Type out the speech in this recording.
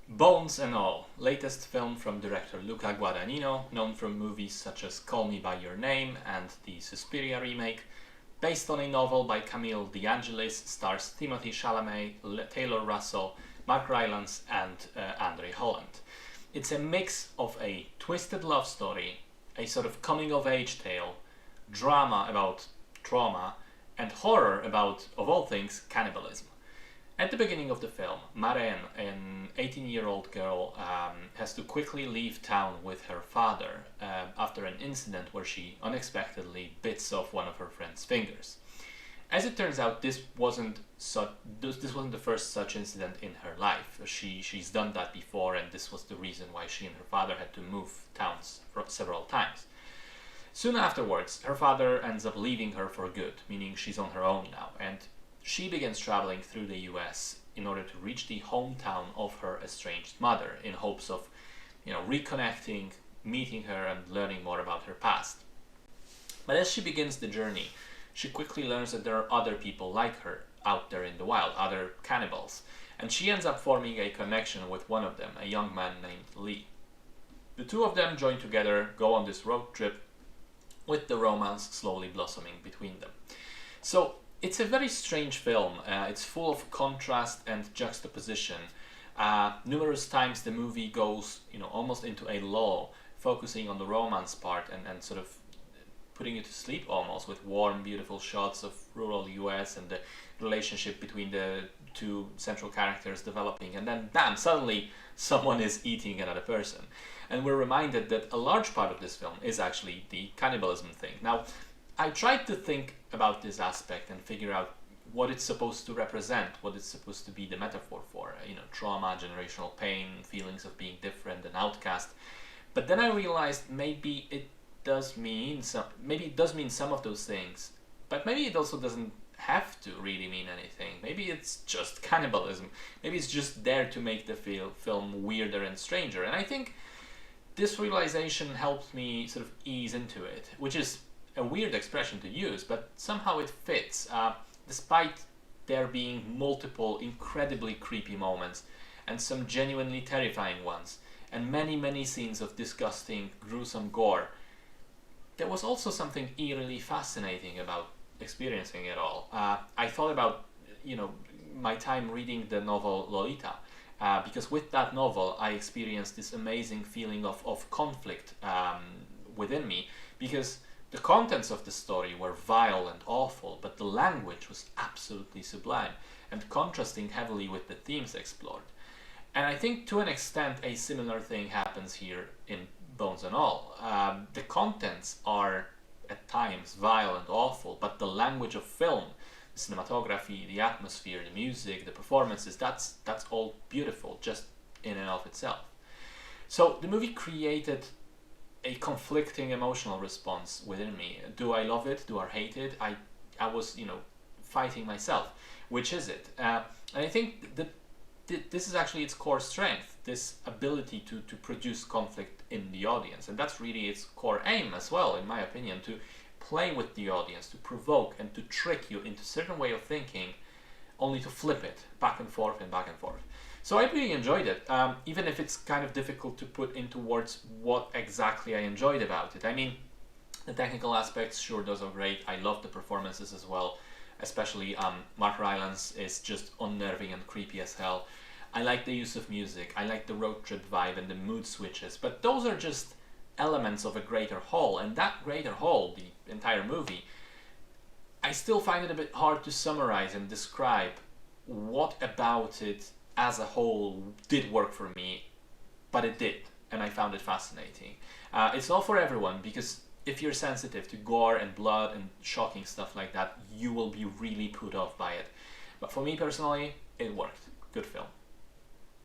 Bones and All, latest film from director Luca Guadagnino, known from movies such as Call Me By Your Name and the Suspiria remake, based on a novel by Camille De Angelis, stars Timothy Chalamet, Taylor Russell, Mark Rylance and Andre Holland. It's a mix of a twisted love story, a sort of coming-of-age tale, drama about trauma, and horror about, of all things, cannibalism. At the beginning of the film, Maren, an 18-year-old girl, has to quickly leave town with her father after an incident where she unexpectedly bits off one of her friend's fingers. As it turns out, this wasn't the first such incident in her life. She's done that before, and this was the reason why she and her father had to move towns several times. Soon afterwards, her father ends up leaving her for good, meaning she's on her own now, and she begins traveling through the US in order to reach the hometown of her estranged mother in hopes of, reconnecting, meeting her and learning more about her past. But as she begins the journey, she quickly learns that there are other people like her out there in the wild, other cannibals, and she ends up forming a connection with one of them, a young man named Lee. The two of them join together, go on this road trip, with the romance slowly blossoming between them. So, it's a very strange film. It's full of contrast and juxtaposition. Numerous times the movie goes, almost into a lull, focusing on the romance part and sort of putting you to sleep almost with warm, beautiful shots of rural US and the relationship between the two central characters developing. And then, bam, suddenly someone is eating another person. And we're reminded that a large part of this film is actually the cannibalism thing. Now, I tried to think about this aspect and figure out what it's supposed to represent, what it's supposed to be the metaphor for, trauma, generational pain, feelings of being different and outcast. But then I realized maybe it does mean some of those things, but maybe it also doesn't have to really mean anything. Maybe it's just cannibalism. Maybe it's just there to make the film weirder and stranger. And I think this realization helped me sort of ease into it, which is a weird expression to use, but somehow it fits, despite there being multiple incredibly creepy moments and some genuinely terrifying ones, and many scenes of disgusting, gruesome gore. There was also something eerily fascinating about experiencing it all. I thought about, my time reading the novel Lolita, because with that novel I experienced this amazing feeling of conflict within me, because the contents of the story were vile and awful, but the language was absolutely sublime and contrasting heavily with the themes explored. And I think to an extent a similar thing happens here in Bones and All. The contents are at times vile and awful, but the language of film, the cinematography, the atmosphere, the music, the performances, that's all beautiful just in and of itself. So the movie created a conflicting emotional response within me. Do I love it? Do I hate it? I was, fighting myself. Which is it? And I think that this is actually its core strength, this ability to produce conflict in the audience. And that's really its core aim as well, in my opinion, to play with the audience, to provoke and to trick you into a certain way of thinking, only to flip it back and forth and back and forth. So I really enjoyed it, even if it's kind of difficult to put into words what exactly I enjoyed about it. I mean, the technical aspects, sure, those are great. I love the performances as well, especially Mark Rylance is just unnerving and creepy as hell. I like the use of music, I like the road trip vibe and the mood switches, but those are just elements of a greater whole, and that greater whole, the entire movie, I still find it a bit hard to summarize and describe what about it as a whole did work for me, but it did, and I found it fascinating. It's not for everyone, because if you're sensitive to gore and blood and shocking stuff like that, you will be really put off by it. But for me personally, it worked. Good film.